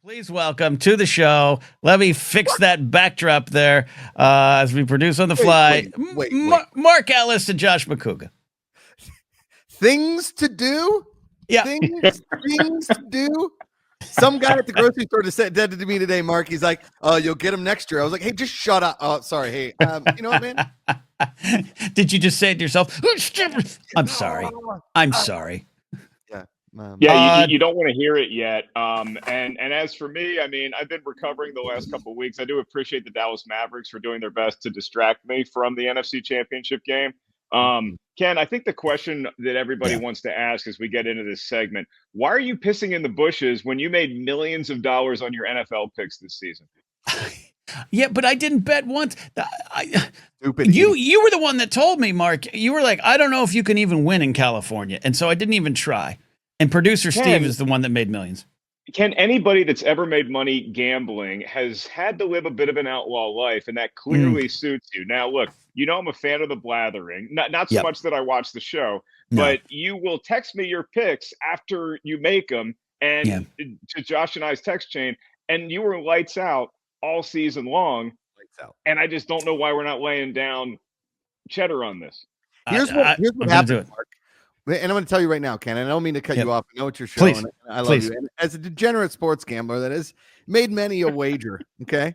Please welcome to the show. Let me fix that backdrop there as we produce on the fly. Wait. Mark Ellis and Josh Macuga. Things to do? Yeah. Things to do? Some guy at the grocery store just said to me today, Mark, he's like, "Oh, you'll get him next year." I was like, "Hey, just shut up." Oh, sorry. Hey, you know what, man? Did you just say it to yourself? I'm sorry. I'm sorry. Yeah. You don't want to hear it yet. And as for me, I mean, I've been recovering the last couple of weeks. I do appreciate the Dallas Mavericks for doing their best to distract me from the NFC Championship game. Ken, I think the question that everybody wants to ask as we get into this segment, why are you pissing in the bushes when you made millions of dollars on your NFL picks this season? Yeah, but I didn't bet once. Stupid. You were the one that told me, Mark. You were like, I don't know if you can even win in California. And so I didn't even try. And producer Steve is the one that made millions. Ken, anybody that's ever made money gambling has had to live a bit of an outlaw life, and that clearly suits you. Now, look, you know I'm a fan of the Blathering. Not so much that I watch the show, but you will text me your picks after you make them, and to Josh and I's text chain, and you were lights out all season long. Lights out. And I just don't know why we're not laying down cheddar on this. Here's what happened, Mark. And I'm going to tell you right now, Ken, and I don't mean to cut you off. I know it's your show, Please. and I love you. And as a degenerate sports gambler that has made many a wager, okay?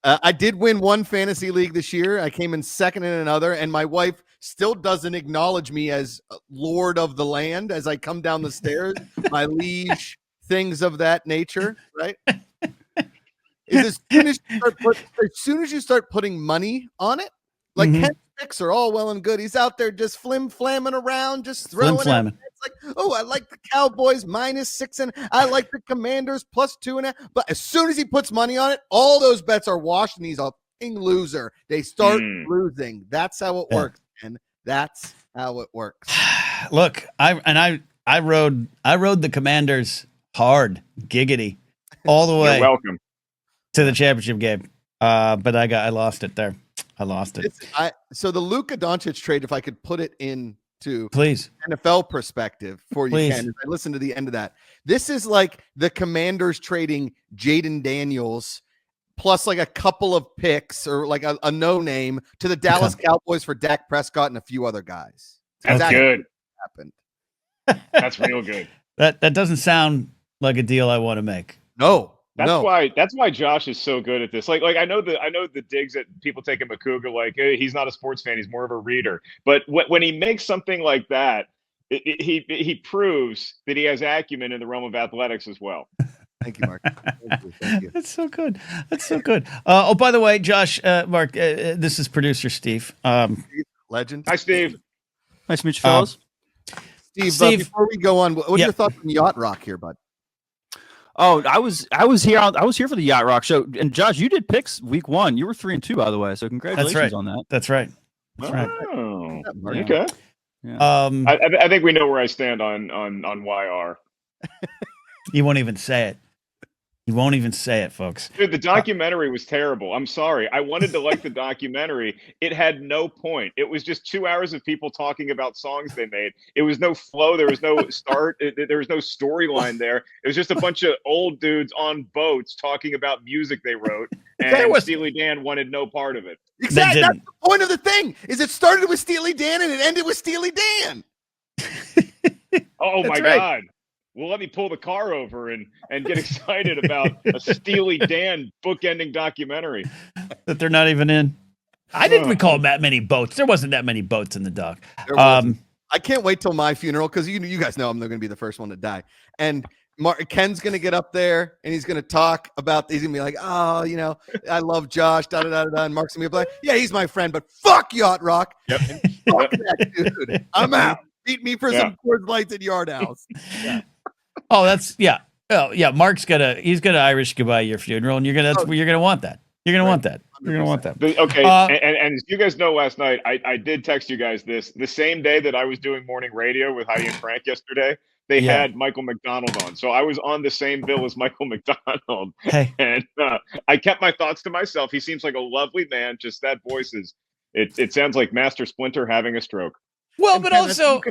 I did win one fantasy league this year. I came in second in another, and my wife still doesn't acknowledge me as lord of the land as I come down the stairs, my liege, things of that nature, right? As soon as you start putting money on it, like Ken's picks are all well and good. He's out there just flamming around, just throwing out. It's like, oh, I like the Cowboys -6, and I like the Commanders +2.5. But as soon as he puts money on it, all those bets are washed, and he's a loser. They start losing. That's how it works, and that's how it works. Look, I rode the Commanders hard, giggity, all the way. You're welcome. To the championship game. But I lost it there. I lost it. So the Luka Doncic trade, if I could put it into please NFL perspective for you, please. Ken, as I listen to the end of that. This is like the Commanders trading Jaden Daniels plus like a couple of picks or like a no name to the Dallas Cowboys for Dak Prescott and a few other guys. That's good. Happened. That's real good. That doesn't sound like a deal I want to make. No. That's why Josh is so good at this. Like I know the digs that people take at Macuga, like, hey, he's not a sports fan, he's more of a reader. But when he makes something like that, he proves that he has acumen in the realm of athletics as well. Thank you, Mark. Thank you. That's so good. That's so good. Oh, by the way, Josh, Mark, this is producer Steve. Legend. Hi, Steve. Nice to meet you, fellas. Steve, before we go on, what are your thoughts on Yacht Rock here, bud? Oh, I was here. I was here for the Yacht Rock show. And Josh, you did picks week 1. You were 3-2, by the way. So congratulations on that. That's right. Oh, yeah. Okay. Yeah. I think we know where I stand on YR. You won't even say it. You won't even say it, folks. Dude, the documentary was terrible. I'm sorry. I wanted to like the documentary. It had no point. It was just 2 hours of people talking about songs they made. It was no flow. There was no start. There was no storyline there. It was just a bunch of old dudes on boats talking about music they wrote. And Steely Dan wanted no part of it. Exactly. That's the point of the thing. Is it started with Steely Dan and it ended with Steely Dan. Oh my God. Well, let me pull the car over and get excited about a Steely Dan bookending documentary that they're not even in. I didn't recall that many boats. There wasn't that many boats in the dock. I can't wait till my funeral because you guys know I'm going to be the first one to die. And Ken's going to get up there and he's going to talk about. He's going to be like, "Oh, you know, I love Josh." Da da da da. And Mark's going to be like, "Yeah, he's my friend, but fuck Yacht Rock. Yep. And fuck that dude. I'm out. Beat me for some Coors Lights at Yard House." Yeah. Oh, that's Oh, yeah. Mark's he's gonna Irish goodbye your funeral, and you're gonna want that. You're gonna want that. You're gonna want that. Okay. And as you guys know, last night I did text you guys this the same day that I was doing morning radio with Heidi and Frank yesterday. They had Michael McDonald on, so I was on the same bill as Michael McDonald. Hey. And I kept my thoughts to myself. He seems like a lovely man. Just that voice it sounds like Master Splinter having a stroke. Well, but also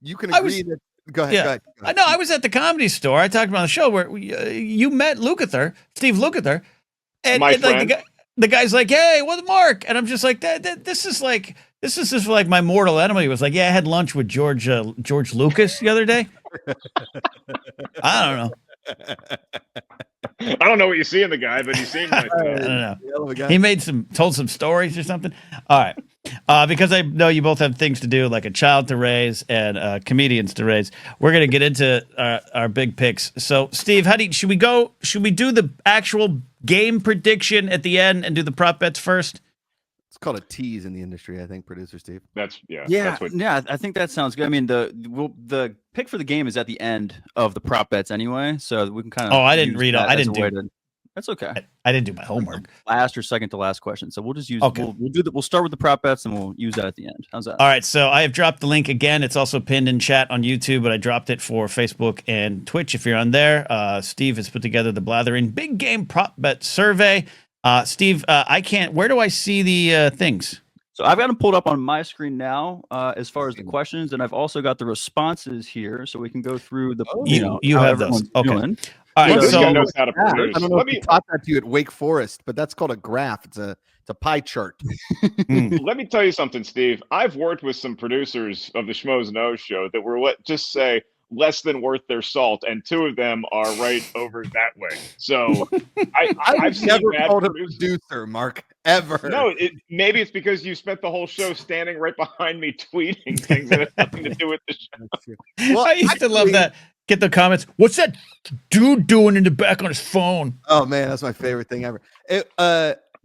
you can agree that Go ahead. Yeah. Go ahead. I know. I was at the Comedy Store. I talked about on the show where you met Steve Lukather, and My like friend. the guy's like, "Hey, what's Mark?" And I'm just like, "This is just like my mortal enemy." He was like, "Yeah, I had lunch with George Lucas the other day." I don't know. I don't know what you see in the guy, but he seemed nice. I don't know. He told some stories or something. All right. Because I know you both have things to do, like a child to raise and comedians to raise. We're going to get into our big picks. So, Steve, should we do the actual game prediction at the end and do the prop bets first? It's called a tease in the industry, I think, producer Steve. That's I think that sounds good. I mean, the pick for the game is at the end of the prop bets anyway, so we can kind of. Oh, I didn't read all. I didn't do. That's okay. I didn't do my homework. Last or second to last question, so we'll just use. Okay. We'll start with the prop bets and we'll use that at the end. How's that? All right. So I have dropped the link again. It's also pinned in chat on YouTube, but I dropped it for Facebook and Twitch. If you're on there, Steve has put together the Blathering Big Game Prop Bet Survey. Steve, I can't. Where do I see the things? So I've got them pulled up on my screen now, as far as the questions, and I've also got the responses here, so we can go through the. You have those. Okay. Doing. All right. This So guy knows how to produce. I don't know if he taught that to you at Wake Forest, but that's called a graph. It's a pie chart. Let me tell you something, Steve. I've worked with some producers of the Schmoes Knows show that were just say less than worth their salt, and two of them are right over that way. So I've never called a producers. producer, Mark, ever. No, maybe it's because you spent the whole show standing right behind me tweeting things that have nothing to do with the show. Well, I used to love that. Get the comments. What's that dude doing in the back on his phone? Oh man, that's my favorite thing ever.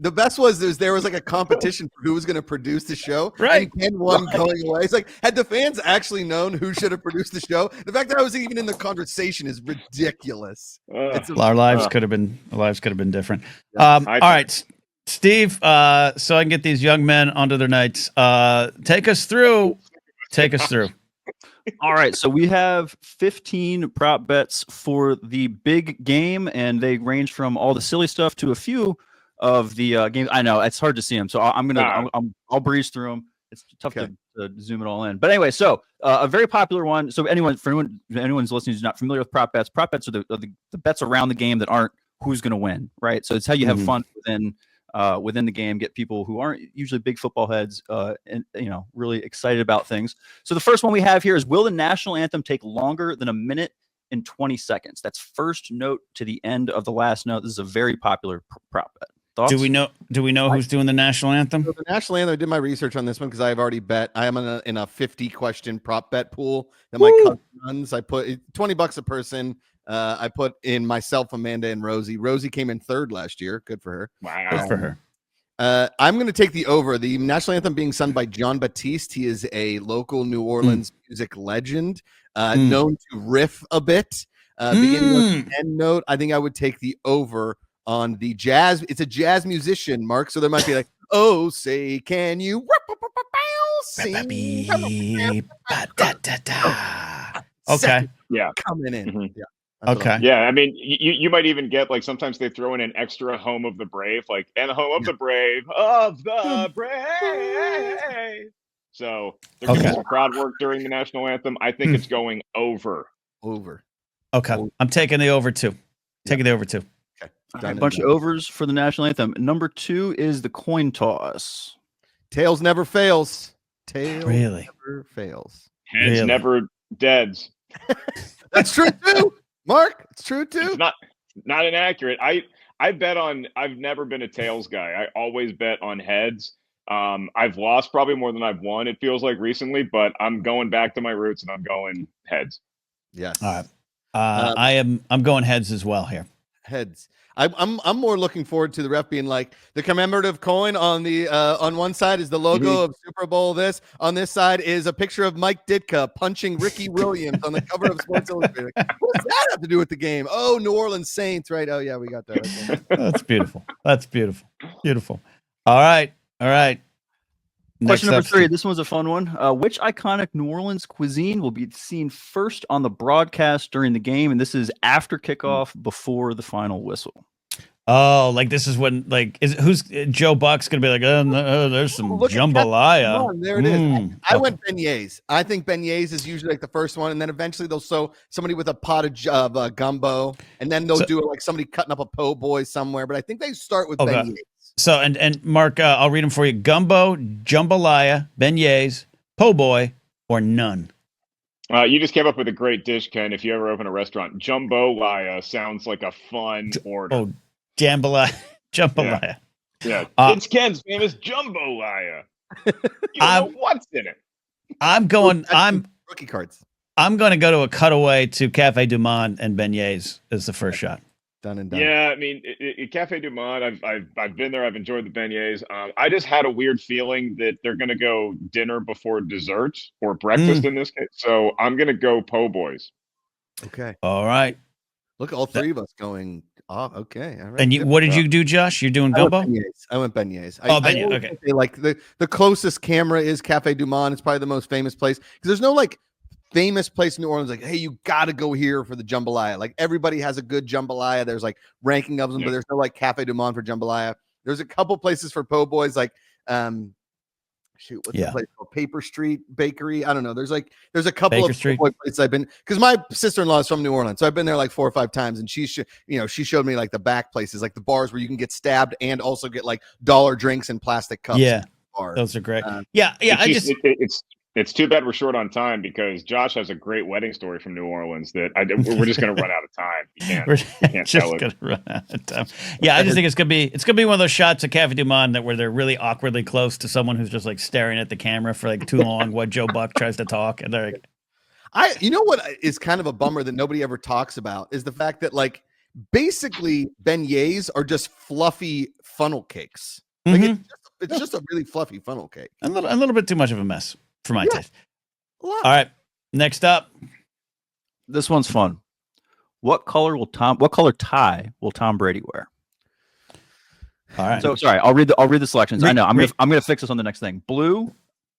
The best was there was like a competition for who was going to produce the show. Right. And Ken won going away. It's like, had the fans actually known who should have produced the show? The fact that I was even in the conversation is ridiculous. Our lives could have been different. All right, Steve. So I can get these young men onto their nights. Take us through. All right, so we have 15 prop bets for the big game, and they range from all the silly stuff to a few of the games. I know it's hard to see them, so I'll breeze through them. It's tough to zoom it all in. But anyway, so a very popular one. So anyone's listening who's not familiar with prop bets are the bets around the game that aren't who's going to win, right? So it's how you have fun within the game, get people who aren't usually big football heads, and really excited about things. So the first one we have here is: will the national anthem take longer than a minute and 20 seconds? That's first note to the end of the last note. This is a very popular prop bet. Thoughts? Do we know who's doing the national anthem? So the national anthem, I did my research on this one because I've already bet. I am in a 50 question prop bet pool that my cousin runs. I put $20 a person. I put in myself, Amanda, and Rosie. Rosie came in third last year. Good for her. Wow. Good for her. I'm going to take the over. The national anthem being sung by John Batiste. He is a local New Orleans music legend, known to riff a bit. Beginning with the end note, I think I would take the over on the jazz. It's a jazz musician, Mark. So there might be like, oh, say, can you sing? Okay. Yeah. Coming in. Mm-hmm. Yeah. Okay. Yeah, I mean, you might even get sometimes they throw in an extra "Home of the Brave," and "Home of the Brave of the Brave." So there's some crowd work during the national anthem. I think it's going over. Okay, I'm taking the over too. Taking the over too. Okay. A bunch of overs for the national anthem. Number 2 is the coin toss. Tails never fails. Really? Never fails. Heads never deads. That's true too. Mark, it's true too. It's not inaccurate. I've never been a tails guy. I always bet on heads. I've lost probably more than I've won, it feels like recently, but I'm going back to my roots and I'm going heads. Yes. All right. I'm going heads as well here. Heads. I'm more looking forward to the ref being like, the commemorative coin on the on one side is the logo of Super Bowl. This on this side is a picture of Mike Ditka punching Ricky Williams on the cover of Sports Illustrated. What does that have to do with the game? Oh, New Orleans Saints, right? Oh yeah, we got that. Okay. That's beautiful. Beautiful. All right. Question number 3. This one's a fun one. Which iconic New Orleans cuisine will be seen first on the broadcast during the game? And this is after kickoff, before the final whistle. Oh, like this is when who's Joe Buck's gonna be like, oh, no, there's some jambalaya. There it is. I went beignets. I think beignets is usually like the first one, and then eventually they'll show somebody with a pot of gumbo, and then they'll do it like somebody cutting up a po' boy somewhere. But I think they start with beignets. So and Mark, I'll read them for you: gumbo, jambalaya, beignets, po' boy, or none. You just came up with a great dish, Ken. If you ever open a restaurant, jambalaya sounds like a fun order. Oh, jambalaya. Yeah. It's Ken's famous jambalaya. You don't know what's in it. I'm rookie cards. I'm going to go to a cutaway to Cafe Du Monde and beignets as the first shot. Done and done. Yeah, I mean, Cafe Du Monde, I've been there. I've enjoyed the beignets. I just had a weird feeling that they're going to go dinner before dessert or breakfast in this case. So I'm going to go po' boys. Okay. All right. Look, all three of us going. Oh, okay. All right. And what did you do, Josh? You're doing gumbo? I went beignets. Beignets. Okay. Like the closest camera is Cafe Du Monde. It's probably the most famous place because there's no like famous place in New Orleans, like, hey, you got to go here for the jambalaya. Like everybody has a good jambalaya. There's like ranking of them, but there's no like Cafe Du Monde for jambalaya. There's a couple places for po' boys, like what's the place called? Paper Street Bakery. I don't know. There's a couple Baker of Street places I've been because my sister-in-law is from New Orleans, so I've been there like 4 or 5 times, and she showed me like the back places, like the bars where you can get stabbed and also get like dollar drinks in plastic cups. Yeah, those are great. It's too bad we're short on time because Josh has a great wedding story from New Orleans that we're just going to run out of time. You can't tell it. Run out of time. Yeah, I just think it's gonna be one of those shots at Cafe Du Monde where they're really awkwardly close to someone who's just like staring at the camera for like too long while Joe Buck tries to talk, and they're like, you know what is kind of a bummer that nobody ever talks about is the fact that like basically beignets are just fluffy funnel cakes. Like it's just a really fluffy funnel cake. A little bit too much of a mess. For my taste. All right. Next up. This one's fun. What color tie will Tom Brady wear? All right. So sorry, I'll read the selections. I know. I'm gonna fix this on the next thing. Blue,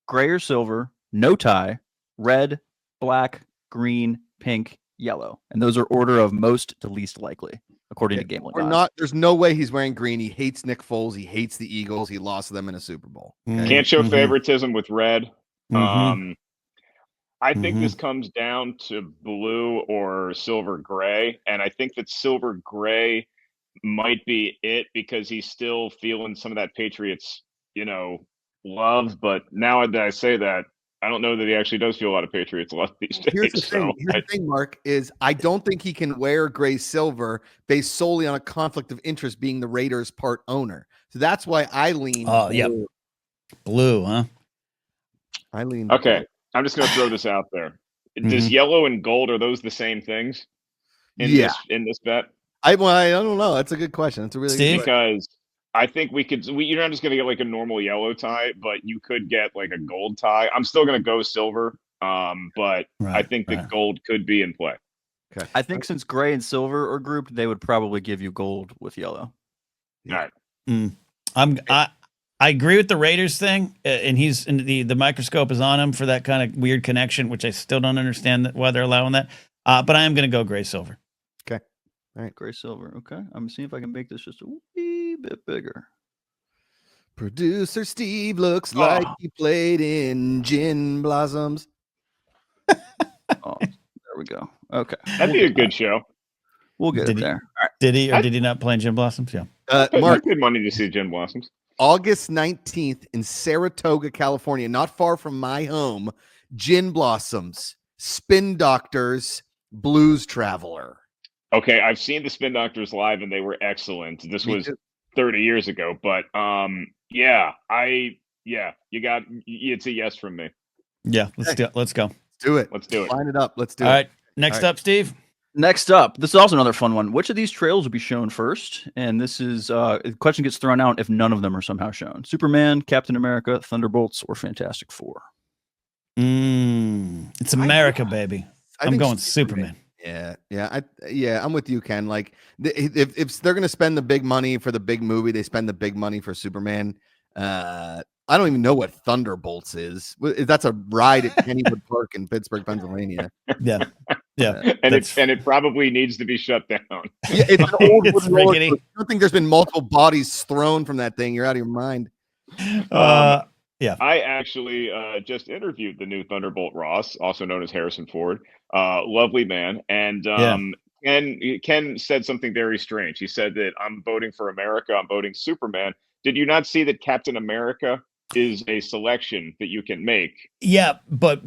gray or silver, no tie, red, black, green, pink, yellow. And those are order of most to least likely, according to Gambling. There's no way he's wearing green. He hates Nick Foles. He hates the Eagles. He lost them in a Super Bowl. Okay? Can't show favoritism with red. I think this comes down to blue or silver gray, and I think that silver gray might be it because he's still feeling some of that Patriots, love. But now that I say that, I don't know that he actually does feel a lot of Patriots love these days. Here's the thing, Mark, is I don't think he can wear gray silver based solely on a conflict of interest being the Raiders part owner. So that's why I lean. Oh, yeah. Blue, huh? Okay, I'm just going to throw this out there. Does yellow and gold, are those the same things in this bet? I don't know. That's a good question. That's a really good question. Because I think you're not just going to get like a normal yellow tie, but you could get like a gold tie. I'm still going to go silver, but I think the gold could be in play. Okay. I think since gray and silver are grouped, they would probably give you gold with yellow. All right. I agree with the Raiders thing, and he's in the microscope is on him for that kind of weird connection, which I still don't understand why they're allowing that. But I am going to go gray silver. Okay, all right, gray silver. Okay, I'm seeing if I can make this just a wee bit bigger. Producer Steve looks like he played in Gin Blossoms. There we go. Okay, that'd be a good show. We'll get it there. Right. Did he or did he not play in Gin Blossoms? Yeah. Mark, good money to see Gin Blossoms. August 19th in Saratoga, California, not far from my home. Gin Blossoms, Spin Doctors, Blues Traveler. Okay, I've seen the Spin Doctors live and they were excellent. This was 30 years ago, but it's a yes from me. Yeah, let's go. Let's do it. Line it up. Let's do it. All right. Next up, Steve. Next up, this is also another fun one. Which of these trails will be shown first? And this is the question gets thrown out if none of them are somehow shown. Superman, Captain America, Thunderbolts, or Fantastic Four. It's America, baby. I'm going Superman. Yeah, I'm with you, Ken. Like, if they're gonna spend the big money for the big movie, they spend the big money for Superman. I don't even know what Thunderbolts is. That's a ride at Kennywood Park in Pittsburgh, Pennsylvania. Yeah. Yeah, and it probably needs to be shut down. Yeah, it's an old It's wooden roller rickety. coaster. I don't think there's been multiple bodies thrown from that thing. You're out of your mind. Yeah. I actually just interviewed the new Thunderbolt Ross, also known as Harrison Ford. Lovely man. And Ken said something very strange. He said that I'm voting for America. I'm voting Superman. Did you not see that Captain America is a selection that you can make? Yeah, but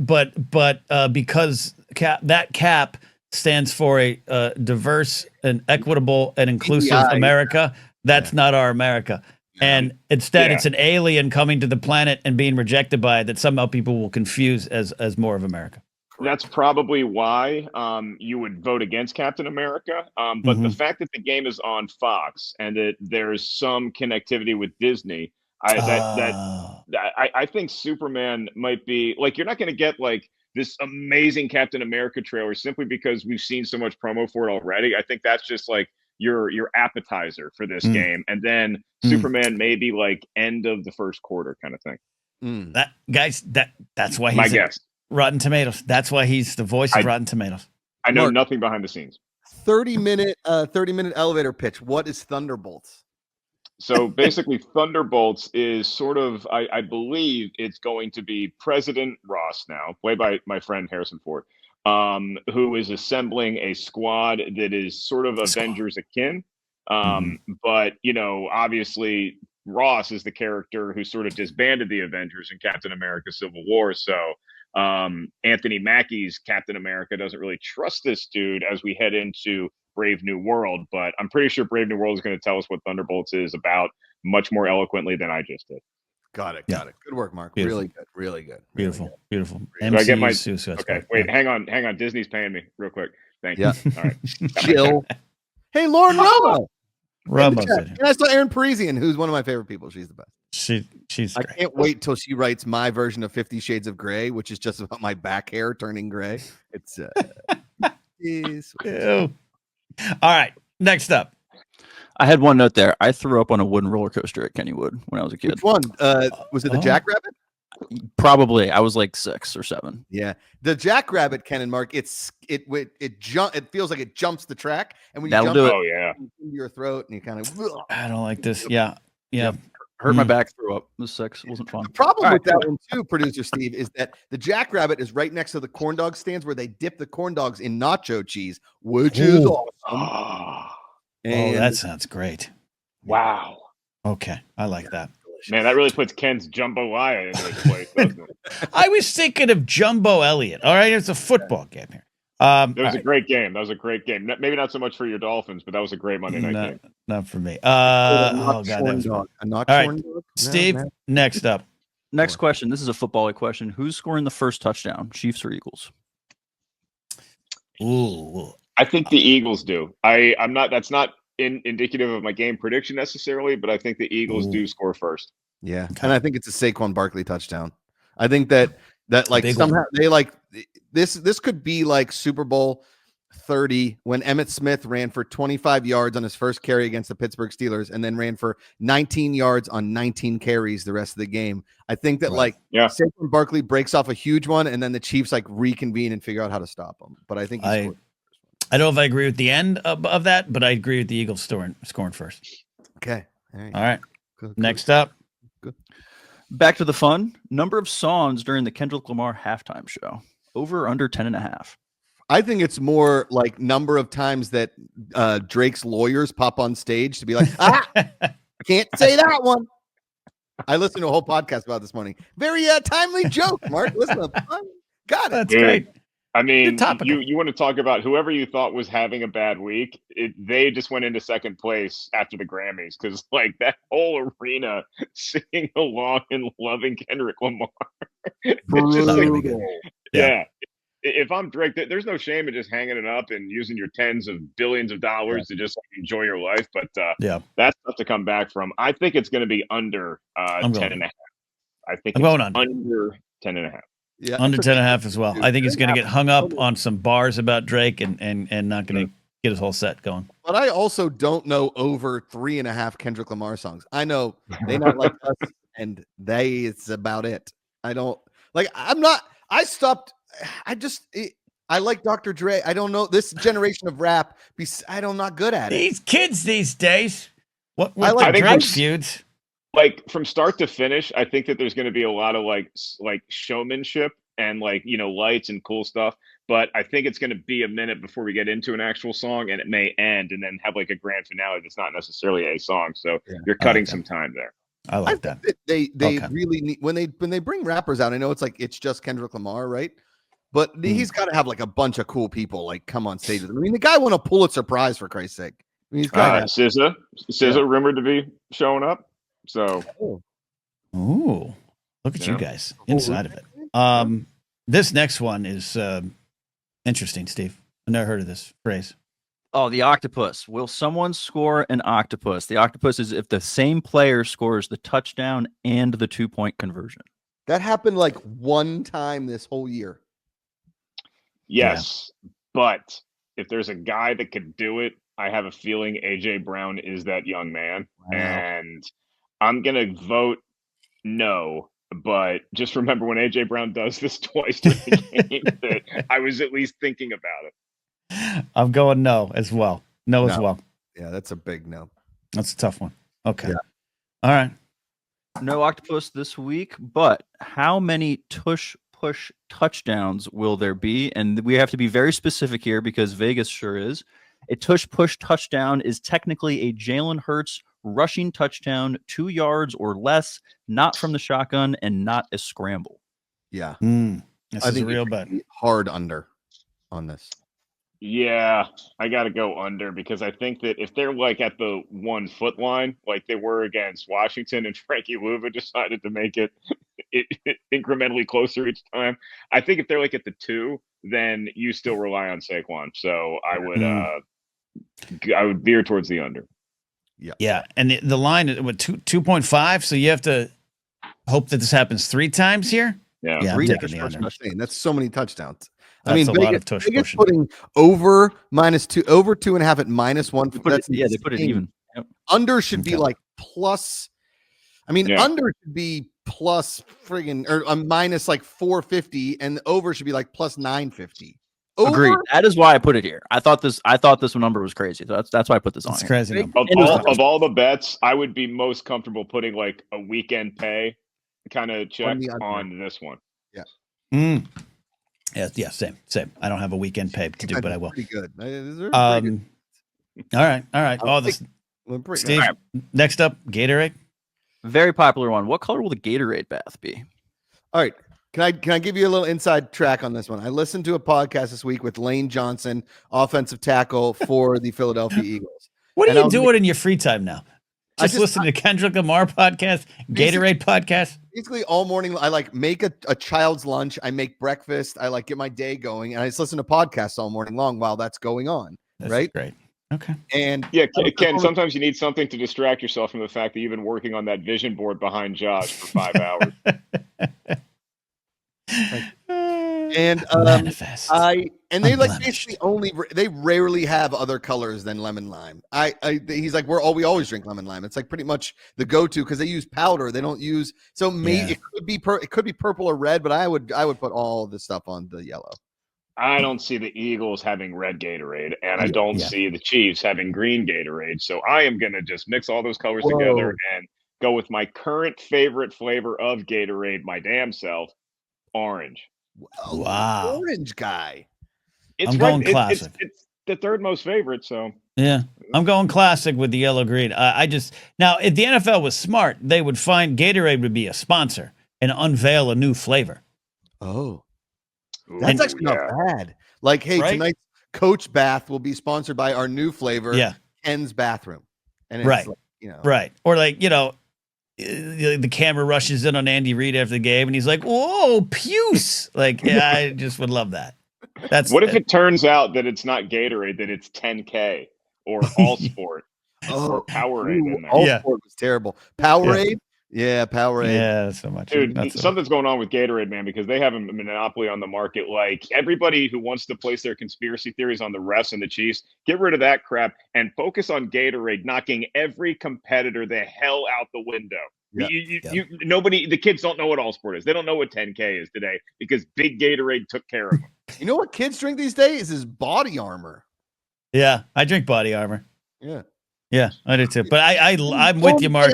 because cap stands for a diverse and equitable and inclusive DEI. America, that's not our America. And instead, it's an alien coming to the planet and being rejected by it that somehow people will confuse as more of America. That's probably why you would vote against Captain America. But the fact that the game is on Fox and that there's some connectivity with Disney, I think Superman might be like, you're not going to get like this amazing Captain America trailer simply because we've seen so much promo for it already. I think that's just like your appetizer for this game, and then Superman maybe like end of the first quarter kind of thing. That's why he's my guess. Rotten Tomatoes. That's why he's the voice of Rotten Tomatoes. I know nothing behind the scenes. 30-minute elevator pitch. What is Thunderbolts? So basically, Thunderbolts is sort of, I believe it's going to be President Ross now, played by my friend Harrison Ford, who is assembling a squad that is sort of Avengers akin. But, obviously Ross is the character who sort of disbanded the Avengers in Captain America Civil War. So Anthony Mackie's Captain America doesn't really trust this dude as we head into Brave New World, but I'm pretty sure Brave New World is going to tell us what Thunderbolts is about much more eloquently than I just did. Got it. Good work, Mark. Beautiful. Really good. Beautiful. Do I get my okay? Wait, hang on. Disney's paying me real quick. Thank you. All right, chill. Hey, Lauren Romo. And I saw Erin Parisian, who's one of my favorite people. She's the best. She's I great. can't wait till she writes my version of 50 Shades of Grey, which is just about my back hair turning gray. It's All right, next up. I had one note there. I threw up on a wooden roller coaster at Kennywood when I was a kid. Which one? Was it the Jackrabbit? Probably. I was like 6 or 7. Yeah, the Jackrabbit, Ken and Mark. It feels like it jumps the track, and when you jump, into your throat, and you kind of. I don't like this. Yeah. Hurt my back, threw up. It was 6. It wasn't fun. The problem with that one too, producer Steve, is that the Jackrabbit is right next to the corn dog stands where they dip the corn dogs in nacho cheese, which is awesome. That sounds great. Wow. Okay, I like that. Man, that really puts Ken's jambalaya into its place, doesn't it? I was thinking of Jumbo Elliott. All right, it's a football game here. That was a great game. Maybe not so much for your Dolphins, but that was a great Monday night game. Not for me. Oh God, that was fun. All right, Steve. Next up. Next question. This is a football question. Who's scoring the first touchdown? Chiefs or Eagles? Ooh. I think the Eagles do. I'm not. That's not indicative of my game prediction necessarily, but I think the Eagles do score first. Yeah, and I think it's a Saquon Barkley touchdown. I think that like somehow they like this could be like Super Bowl 30 when Emmitt Smith ran for 25 yards on his first carry against the Pittsburgh Steelers and then ran for 19 yards on 19 carries the rest of the game. I think that Saquon Barkley breaks off a huge one and then the Chiefs like reconvene and figure out how to stop him. But I think I don't know if I agree with the end of that, but I agree with the Eagles scoring first. Okay. All right. Next up. Good. Back to the fun. Number of songs during the Kendrick Lamar halftime show. Over or under 10.5? I think it's more like number of times that Drake's lawyers pop on stage to be like, I can't say that one. I listened to a whole podcast about this morning. Very timely joke, Mark. Listen up. Got it. That's great. I mean, you want to talk about whoever you thought was having a bad week. They just went into second place after the Grammys because, like, that whole arena singing along and loving Kendrick Lamar. It's just like, yeah. If I'm Drake, there's no shame in just hanging it up and using your tens of billions of dollars to just enjoy your life. But that's tough to come back from. I think it's going to be under 10.5. I think I'm going under 10.5. Yeah, under 10.5 as well. I think he's going to get hung up on some bars about Drake and not going to get his whole set going. But I also don't know over 3.5 Kendrick Lamar songs. I know They Not Like Us and it's about it. I don't like. I'm not. I stopped. I like Dr. Dre. I don't know this generation of rap. I'm not good at it. These kids these days. What I with the think drug there's- feuds? Like from start to finish, I think that there's going to be a lot of like showmanship and like lights and cool stuff. But I think it's going to be a minute before we get into an actual song, and it may end and then have like a grand finale that's not necessarily a song. So you're cutting some time there. I like that. They really need when they bring rappers out. I know it's just Kendrick Lamar, right? But he's got to have like a bunch of cool people like come on stage. I mean, the guy won a Pulitzer Prize for Christ's sake. I mean, he's got SZA rumored to be showing up. So, ooh, look at you guys inside of it. This next one is interesting, Steve. I never heard of this phrase. Oh, the octopus. Will someone score an octopus? The octopus is if the same player scores the touchdown and the 2-point conversion. That happened like one time this whole year. Yes, but if there's a guy that could do it, I have a feeling AJ Brown is that young man. Wow. And I'm going to vote no, but just remember when AJ Brown does this twice during the game that I was at least thinking about it. I'm going no as well. No as well. Yeah, that's a big no. That's a tough one. Okay. Yeah. All right. No octopus this week, but how many push touchdowns will there be? And we have to be very specific here because Vegas sure is. A push touchdown is technically a Jalen Hurts rushing touchdown, 2 yards or less, not from the shotgun and not a scramble. Yeah. This is a real bet. Hard under on this. Yeah, I got to go under because I think that if they're like at the 1 foot line, like they were against Washington and Frankie Louva decided to make it incrementally closer each time. I think if they're like at the 2, then you still rely on Saquon. So I would veer towards the under. Yeah. Yeah. And the line is what 2.5. So you have to hope that this happens 3 times here. Yeah. I'm taking the under. That's so many touchdowns. That's a lot of Vegas pushing. Putting over -2, over 2.5 at -1. They put it even. Yep. Under should be like plus. I mean, under should be plus friggin' or a minus like 450, and the over should be like plus 950. Over? Agreed. That is why I put it here. I thought this number was crazy. That's why I put this on. It's crazy. Of all the bets, I would be most comfortable putting like a weekend pay kind of check on this one. Yeah. Yeah, same. I don't have a weekend pay to do, but I will. Pretty good. All right. Oh, this Steve. Right. Next up, Gatorade. Very popular one. What color will the Gatorade bath be? All right. Can I give you a little inside track on this one? I listened to a podcast this week with Lane Johnson, offensive tackle for the Philadelphia Eagles. What are you doing in your free time now? Just listen to Kendrick Lamar podcast, Gatorade podcast. Basically, all morning I like make a child's lunch. I make breakfast. I like get my day going, and I just listen to podcasts all morning long while that's going on. That's right? Great. Okay. And yeah, Ken, sometimes you need something to distract yourself from the fact that you've been working on that vision board behind Josh for 5 hours. And they like basically they rarely have other colors than lemon lime. He's like we always drink lemon lime. It's like pretty much the go-to because they use powder. They don't use it could be purple or red, but I would put all this stuff on the yellow. I don't see the Eagles having red Gatorade, and I don't see the Chiefs having green Gatorade. So I am gonna just mix all those colors together and go with my current favorite flavor of Gatorade, my damn self, orange. Wow. Orange guy. I'm going classic. It's the third most favorite, so. Yeah. I'm going classic with the yellow green. Now, if the NFL was smart, they would find Gatorade would be a sponsor and unveil a new flavor. Oh. That's actually not bad. Like, hey, tonight's Coach Bath will be sponsored by our new flavor, Ken's Bathroom. And it's right. Or the camera rushes in on Andy Reid after the game, and he's like, "Whoa, puce!" I just would love that. What if it turns out that it's not Gatorade, that it's 10K or All Sport or Powerade? All Sport was terrible. Powerade. Yeah, Powerade. Yeah, so much. Dude, something's going on with Gatorade, man, because they have a monopoly on the market. Like, everybody who wants to place their conspiracy theories on the refs and the Chiefs, get rid of that crap and focus on Gatorade knocking every competitor the hell out the window. Yeah. Nobody, the kids don't know what all sport is. They don't know what 10K is today because Big Gatorade took care of them. You know what kids drink these days is body armor. Yeah, I drink body armor. Yeah. Yeah, I do too. But I'm with you, Mark.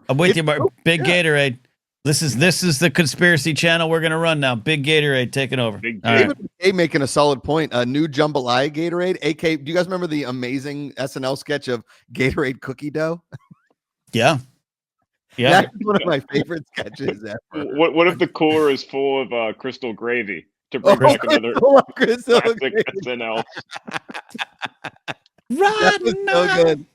I'm with you, Mark. Big Gatorade. This is the conspiracy channel we're gonna run now. Big Gatorade taking over. Big David McKay making a solid point. A new jambalaya Gatorade. AK, do you guys remember the amazing SNL sketch of Gatorade cookie dough? Yeah. Yeah. That's one of my favorite sketches ever. What if the cooler is full of crystal gravy to bring back another classic SNL? That was so good.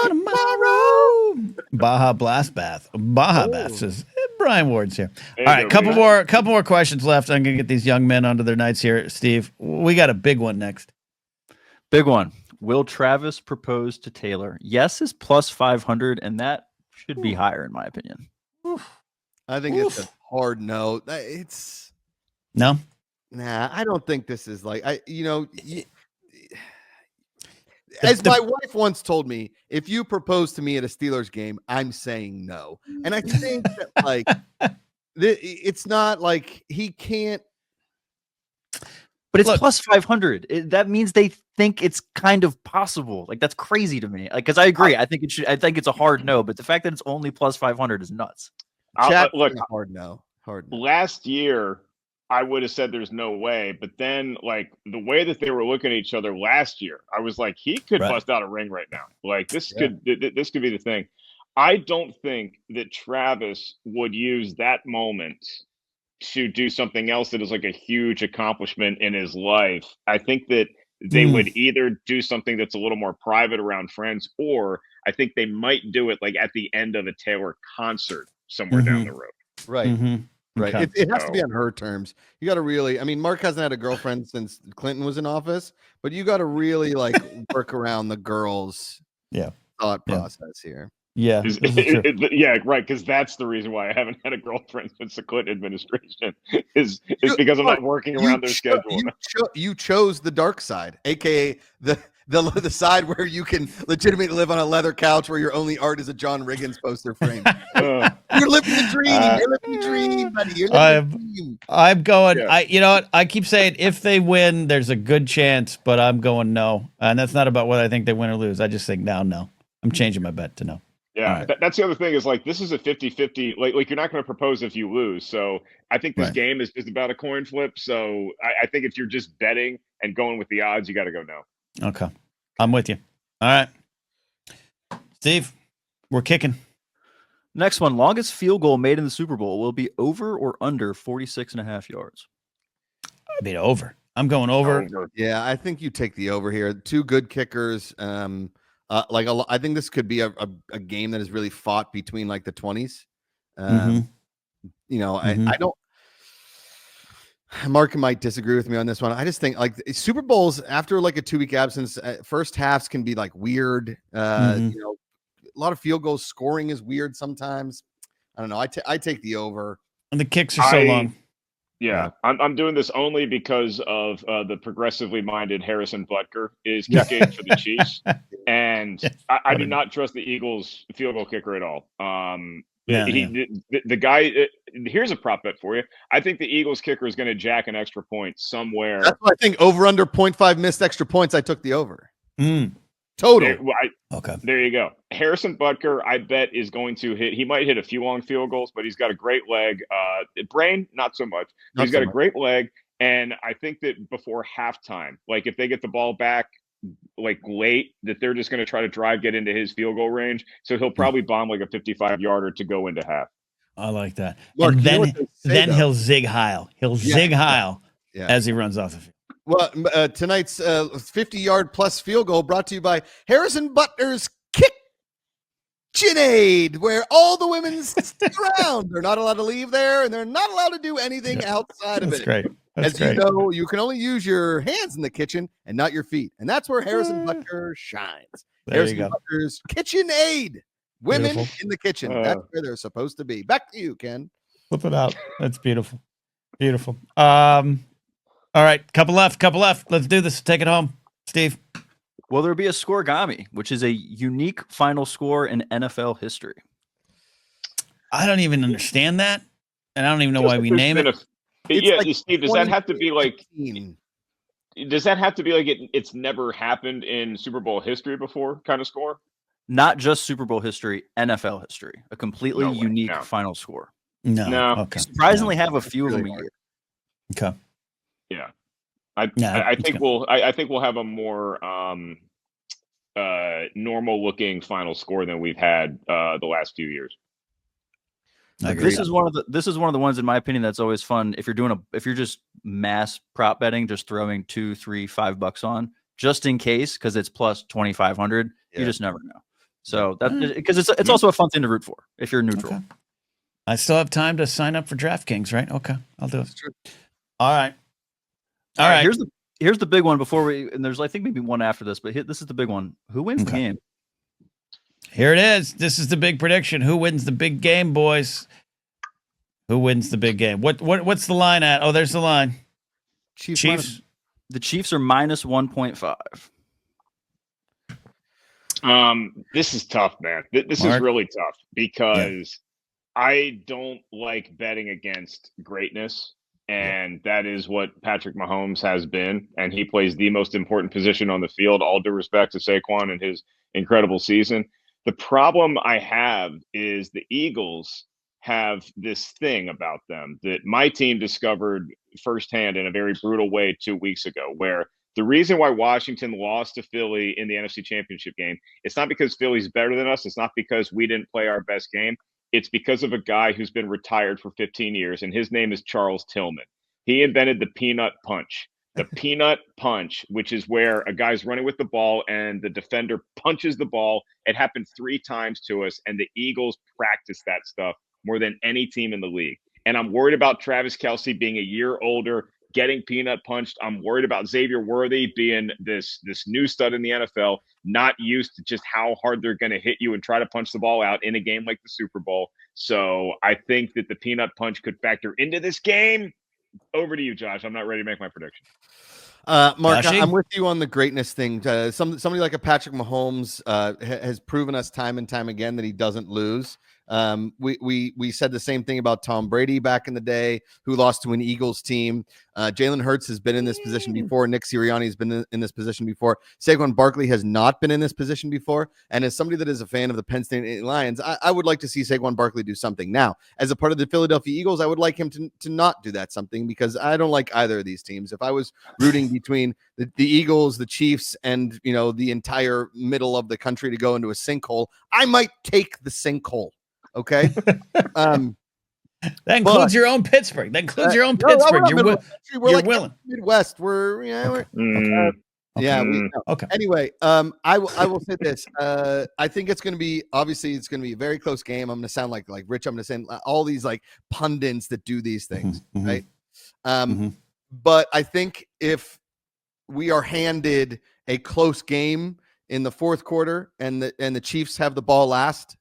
Tomorrow. Baja Blast Bath. Baja Bath says Brian Ward's here. All right, couple more questions left. I'm gonna get these young men onto their nights here. Steve, we got a big one next. Big one. Will Travis propose to Taylor? Yes is plus 500, and that should be higher in my opinion. I think it's a hard no. It's no. Nah, I don't think this is like as my wife once told me, if you propose to me at a Steelers game, I'm saying no. And I think that like it's not like he can't. But it's plus 500. That means they think it's kind of possible. Like that's crazy to me. Like, because I agree. I think it's a hard no. But the fact that it's only plus 500 is nuts. Look, hard no. Last year, I would have said there's no way, but then like the way that they were looking at each other last year, I was like, he could bust out a ring right now. Like this could be the thing. I don't think that Travis would use that moment to do something else that is like a huge accomplishment in his life. I think that they would either do something that's a little more private around friends, or I think they might do it like at the end of a Taylor concert somewhere down the road. Right. Mm-hmm. Right. Okay. It has to be on her terms. You got to really, I mean, Mark hasn't had a girlfriend since Clinton was in office, but you got to really like work around the girl's thought process here. Yeah. Yeah, right. Because that's the reason why I haven't had a girlfriend since the Clinton administration is because I'm not working around their schedule. You chose the dark side, aka the side where you can legitimately live on a leather couch where your only art is a John Riggins poster frame. You're living the dream. You're living the dream, buddy. You're living the dream. I'm going. Yeah. You know what? I keep saying if they win, there's a good chance, but I'm going no. And that's not about whether I think they win or lose. I just think now, no. I'm changing my bet to no. Yeah, right. That's the other thing is like this is a 50-50. Like you're not going to propose if you lose. So I think this game is about a coin flip. So I think if you're just betting and going with the odds, you got to go no. Okay. I'm with you. All right. Steve, we're kicking. Next one, longest field goal made in the Super Bowl will be over or under 46.5 yards. I mean, over. I'm going over. Yeah, I think you take the over here. Two good kickers. I think this could be a game that is really fought between like the 20s. I don't. Mark might disagree with me on this one. I just think like Super Bowls after like a 2-week absence, first halves can be like weird. A lot of field goals scoring is weird sometimes. I don't know. I take the over. And the kicks are so long. Yeah, I'm doing this only because of the progressively minded Harrison Butker is kicking for the Chiefs, and I do not trust the Eagles field goal kicker at all. The guy. Here's a prop bet for you. I think the Eagles kicker is going to jack an extra point somewhere. That's what I think. Over under 0.5 missed extra points. I took the over. Total. Okay. There you go. Harrison Butker, I bet, is going to hit. He might hit a few long field goals, but he's got a great leg. Brain, not so much. He's got a great leg. And I think that before halftime, like if they get the ball back like late, that they're just going to try to get into his field goal range. So he'll probably bomb like a 55-yarder to go into half. I like that. Mark, and then he'll zig heil. He'll zig heil as he runs off the field. Well, tonight's 50-yard plus field goal brought to you by Harrison Butler's KitchenAid, where all the women stick around. They're not allowed to leave there, and they're not allowed to do anything outside of it. That's great. That's great. You know, you can only use your hands in the kitchen and not your feet, and that's where Harrison Butler shines. Harrison Butler's KitchenAid. Women in the kitchen. That's where they're supposed to be. Back to you, Ken. Flip it out. That's beautiful. Beautiful. All right, couple left. Let's do this. Take it home, Steve. Will there be a scoregami, which is a unique final score in NFL history? I don't even understand that, and I don't even know why we name it. Steve, does that have to be like? Does that have to be like it's never happened in Super Bowl history before kind of score? Not just Super Bowl history, NFL history. A completely unique final score. No. Okay. You surprisingly have a few of them a year. Okay. Yeah. I think we'll have a more normal looking final score than we've had the last few years. This is one of the ones, in my opinion, that's always fun. If you're just mass prop betting, just throwing $2, $3, $5 on, just in case, because it's plus 2,500. You just never know. So that because it's also a fun thing to root for if you're neutral. Okay. I still have time to sign up for DraftKings, right? Okay, I'll do it. All right. Here's the big one before and there's I think maybe one after this, but this is the big one. Who wins the game? Here it is. This is the big prediction. Who wins the big game, boys? Who wins the big game? What's the line at? Oh, there's the line. Chiefs. The Chiefs are minus 1.5. This is tough, man. This is really tough because I don't like betting against greatness. And that is what Patrick Mahomes has been. And he plays the most important position on the field, all due respect to Saquon and his incredible season. The problem I have is the Eagles have this thing about them that my team discovered firsthand in a very brutal way 2 weeks ago, where the reason why Washington lost to Philly in the NFC Championship game, it's not because Philly's better than us. It's not because we didn't play our best game. It's because of a guy who's been retired for 15 years, and his name is Charles Tillman. He invented the peanut punch. The peanut punch, which is where a guy's running with the ball and the defender punches the ball. It happened 3 times to us, and the Eagles practice that stuff more than any team in the league. And I'm worried about Travis Kelce being a year older, getting peanut punched. I'm worried about Xavier Worthy being this new stud in the NFL, not used to just how hard they're going to hit you and try to punch the ball out in a game like the Super Bowl. So I think that the peanut punch could factor into this game. Over to you, Josh. I'm not ready to make my prediction. Mark, I'm with you on the greatness thing. Somebody like a Patrick Mahomes has proven us time and time again that he doesn't lose. We said the same thing about Tom Brady back in the day, who lost to an Eagles team. Jalen Hurts has been in this position before. Nick Sirianni has been in this position before. Saquon Barkley has not been in this position before. And as somebody that is a fan of the Penn State Lions, I would like to see Saquon Barkley do something. Now, as a part of the Philadelphia Eagles, I would like him to not do that something, because I don't like either of these teams. If I was rooting between the Eagles, the Chiefs, and the entire middle of the country to go into a sinkhole, I might take the sinkhole. Okay. That includes your own Pittsburgh. That includes your own Pittsburgh. You're like willing. Midwest. Okay. Anyway, I will say this. I think it's going to be a very close game. I'm going to sound like Rich. I'm going to say all these like pundits that do these things, right? But I think if we are handed a close game in the fourth quarter and the Chiefs have the ball last,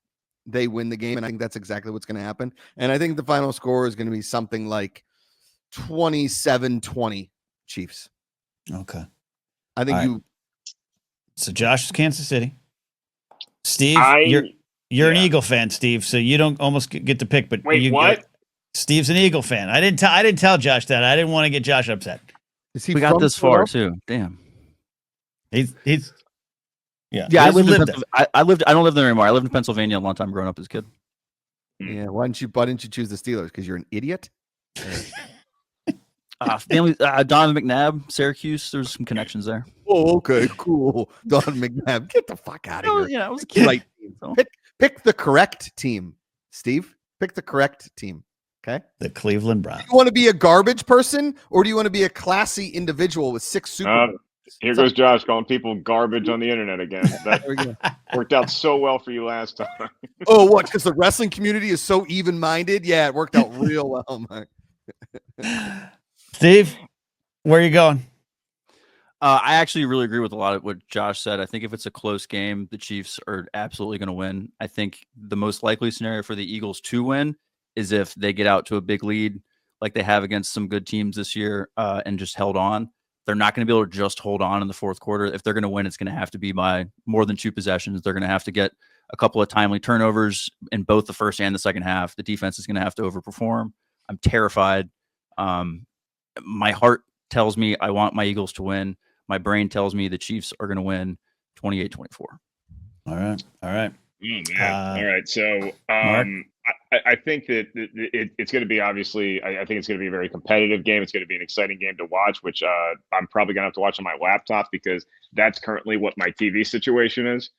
they win the game. And I think that's exactly what's going to happen. And I think the final score is going to be something like 27-20 Chiefs. Okay. I think So Josh is Kansas City. Steve, you're an Eagle fan, Steve, so you don't almost get to pick. But what? Steve's an Eagle fan. I didn't tell Josh that. I didn't want to get Josh upset. We got this far too. Damn. He's Yeah, I don't live there anymore. I lived in Pennsylvania a long time growing up as a kid. Yeah, why didn't you choose the Steelers? Because you're an idiot. Family, Donovan McNabb, Syracuse. There's some connections there. Oh, okay, cool. Donovan McNabb, get the fuck out of here. Yeah, I was a kid. Right team. So. Pick the correct team, Steve. Pick the correct team. Okay. The Cleveland Browns. Do you want to be a garbage person, or do you want to be a classy individual with 6 Super Bowls? Here goes Josh calling people garbage on the internet again. That worked out so well for you last time. Oh, what? Because the wrestling community is so even-minded? Yeah, it worked out real well, Mark. Steve, where are you going? I actually really agree with a lot of what Josh said. I think if it's a close game, the Chiefs are absolutely going to win. I think the most likely scenario for the Eagles to win is if they get out to a big lead like they have against some good teams this year and just held on. They're not going to be able to just hold on in the fourth quarter. If they're going to win, it's going to have to be by more than 2 possessions. They're going to have to get a couple of timely turnovers in both the first and the second half. The defense is going to have to overperform. I'm terrified. My heart tells me I want my Eagles to win. My brain tells me the Chiefs are going to win 28-24. All right. All right. So I think that it's going to be obviously. I think it's going to be a very competitive game. It's going to be an exciting game to watch, which I'm probably going to have to watch on my laptop because that's currently what my TV situation is.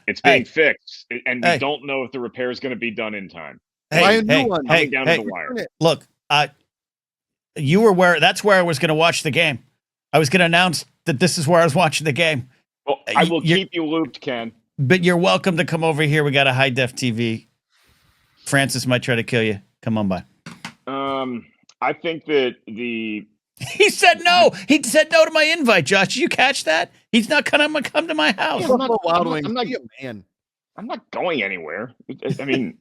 It's being fixed, and we don't know if the repair is going to be done in time. Coming down to the wire. Look, you were where. That's where I was going to watch the game. I was going to announce that this is where I was watching the game. Well, I will keep you looped, Ken. But you're welcome to come over here. We got a high def TV. Francis might try to kill you. Come on by. I think that he said no. He said no to my invite, Josh. Did you catch that? He's not going to come to my house. I'm not going anywhere. I mean,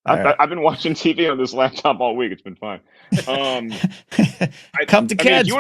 I've been watching TV on this laptop all week. It's been fine. Come to Cad's.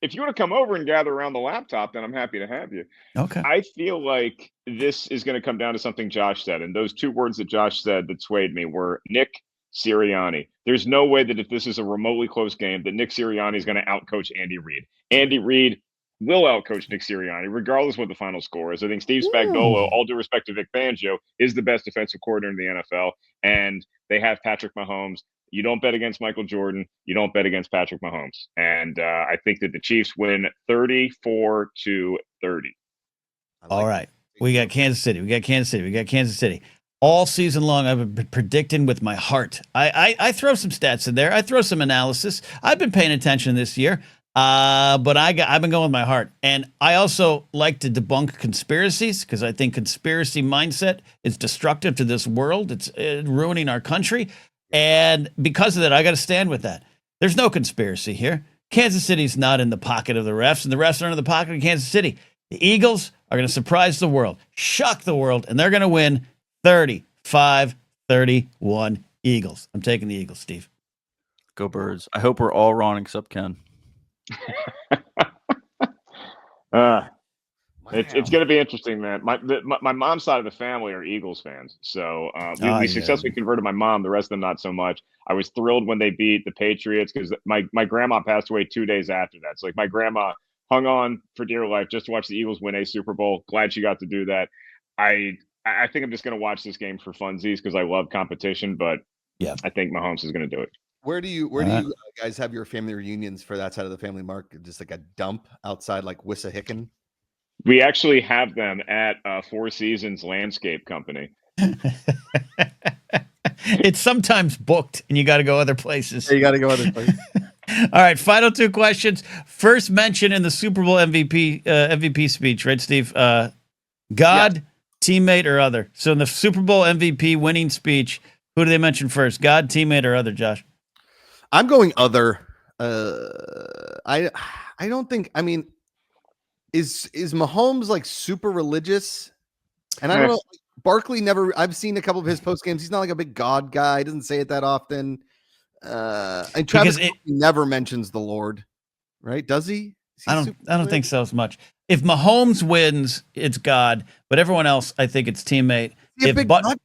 If you want to come over and gather around the laptop, then I'm happy to have you. Okay. I feel like this is going to come down to something Josh said. And those two words that Josh said that swayed me were Nick Sirianni. There's no way that if this is a remotely close game, that Nick Sirianni is going to outcoach Andy Reid. Andy Reid will outcoach Nick Sirianni, regardless of what the final score is. I think Steve Spagnuolo, all due respect to Vic Fangio, is the best defensive coordinator in the NFL. And they have Patrick Mahomes. You don't bet against Michael Jordan. You don't bet against Patrick Mahomes. And I think that the Chiefs win 34-30. All right. We got Kansas City. All season long, I've been predicting with my heart. I throw some stats in there. I throw some analysis. I've been paying attention this year. But I've been going with my heart. And I also like to debunk conspiracies because I think conspiracy mindset is destructive to this world. It's ruining our country. And because of that, I got to stand with that. There's no conspiracy here. Kansas City's not in the pocket of the refs, and the refs aren't in the pocket of Kansas City. The Eagles are going to surprise the world, shock the world, and they're going to win 35-31 Eagles. I'm taking the Eagles, Steve. Go Birds. I hope we're all wrong except Ken. It's going to be interesting, man. My mom's side of the family are Eagles fans, so we successfully converted my mom. The rest of them not so much. I was thrilled when they beat the Patriots because my grandma passed away 2 days after that. So like my grandma hung on for dear life just to watch the Eagles win a Super Bowl. Glad she got to do that. I think I'm just going to watch this game for funsies because I love competition, but yeah, I think Mahomes is going to do it. Where do you guys have your family reunions for that side of the family, Mark? Just like a dump outside like Wissahickon? We actually have them at Four Seasons Landscape Company. It's sometimes booked, and you got to go other places. Yeah, you got to go other places. All right, final 2 questions. First mention in the Super Bowl MVP speech, right, Steve? God, teammate, or other. So in the Super Bowl MVP winning speech, who do they mention first? God, teammate, or other, Josh? I'm going other. I don't think. I mean, is Mahomes like super religious? And I don't know. Barkley never. I've seen a couple of his post games. He's not like a big God guy. He doesn't say it that often. And Travis never mentions the Lord, right? Does he? I don't think so as much. If Mahomes wins, it's God. But everyone else, I think it's teammate. Big God guy?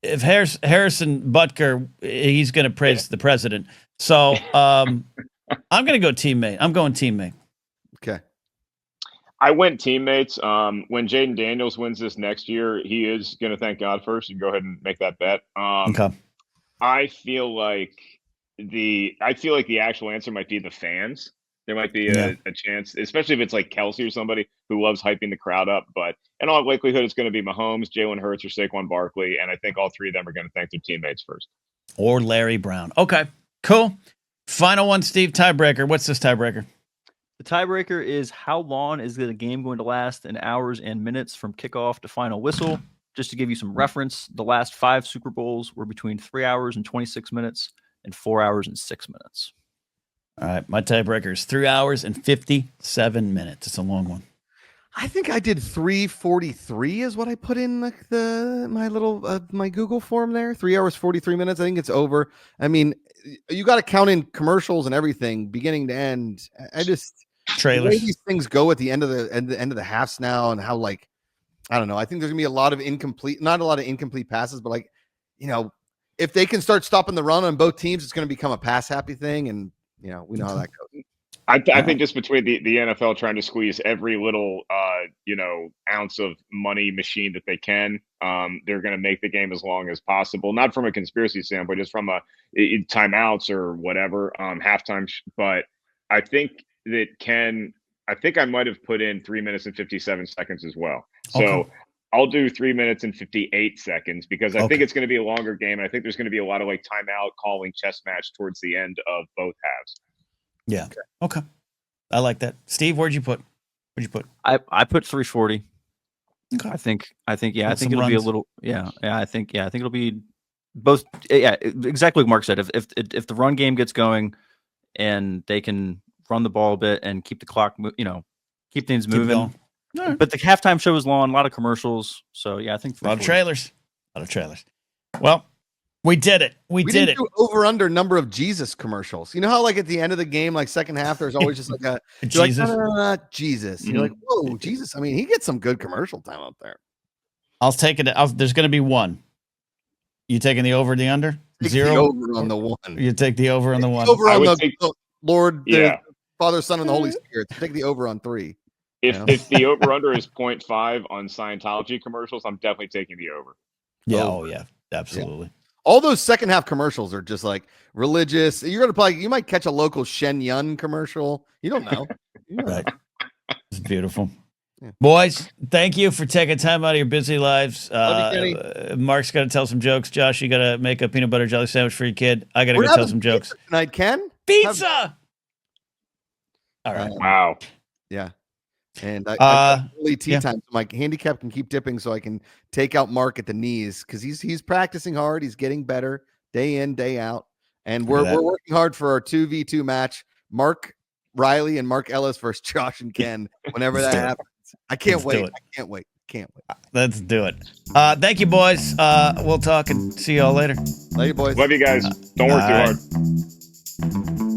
If Harrison Butker, he's going to praise the president. So I'm going to go teammate. I'm going teammate. Okay. I went teammates. When Jaden Daniels wins this next year, he is going to thank God first. You can go ahead and make that bet. Okay. I feel like the actual answer might be the fans. There might be a chance, especially if it's like Kelsey or somebody who loves hyping the crowd up. But in all likelihood, it's going to be Mahomes, Jalen Hurts, or Saquon Barkley. And I think all three of them are going to thank their teammates first. Or Larry Brown. Okay, cool. Final one, Steve, tiebreaker. What's this tiebreaker? The tiebreaker is how long is the game going to last in hours and minutes from kickoff to final whistle? Just to give you some reference, the last 5 Super Bowls were between 3 hours and 26 minutes and 4 hours and 6 minutes. All right, my tiebreaker is 3 hours and 57 minutes. It's a long one. I think I did 3:43 is what I put in like my Google form there. 3 hours 43 minutes. I think it's over. I mean, you got to count in commercials and everything, beginning to end. I just trailers. The way these things go at the end of the halves now, and how like I don't know. I think there's gonna be not a lot of incomplete passes, but like, if they can start stopping the run on both teams, it's gonna become a pass happy thing, and we know how that goes. I think just between the NFL trying to squeeze every little ounce of money machine that they can, they're going to make the game as long as possible. Not from a conspiracy standpoint, just from a timeouts or whatever, halftime. But I think I might have put in 3 minutes and 57 seconds as well. So Okay. I'll do 3 minutes and 58 seconds because I think it's going to be a longer game. And I think there's going to be a lot of like timeout calling chess match towards the end of both halves. Yeah. Okay. I like that. Steve, what'd you put? I put 340. Okay. I think With I think some it'll be a runs. little I think it'll be both exactly what Mark said. If the run game gets going and they can run the ball a bit and keep the clock keep things moving. Right. But the halftime show is long, a lot of commercials. So yeah, I think A lot of trailers. Well, we did it. We did it. Do over under number of Jesus commercials. You know how like at the end of the game, like second half, there's always just like a Jesus. Like, no, Jesus. You're like, whoa, Jesus. I mean, he gets some good commercial time out there. I'll take it. There's going to be one. You taking the over, the under? Take 0. the over on the one. You take the over on the one. Over on take the Lord, Yeah. the Father, Son, and the Holy Spirit. Take the over on 3. If the over under is 0.5 on Scientology commercials, I'm definitely taking the over. Yeah. Over. Oh yeah. Absolutely. Yeah. All those second half commercials are just like religious. You're gonna probably you might catch a local Shen Yun commercial. You don't know. Right. It's beautiful. Yeah. Boys, thank you for taking time out of your busy lives. Love you, Kenny. Mark's got to tell some jokes. Josh, you got to make a peanut butter jelly sandwich for your kid. I got to go tell some jokes. Tonight, Ken. Pizza. All right. Wow. Yeah. And I early tea time, so my handicap can keep dipping, so I can take out Mark at the knees because he's practicing hard. He's getting better day in, day out, and we're working hard for our 2v2 match. Mark Riley and Mark Ellis versus Josh and Ken. Whenever that happens, I can't wait. I can't wait. Let's do it. Thank you, boys. We'll talk and see y'all later. Love you, boys. Love you guys. Don't work too hard.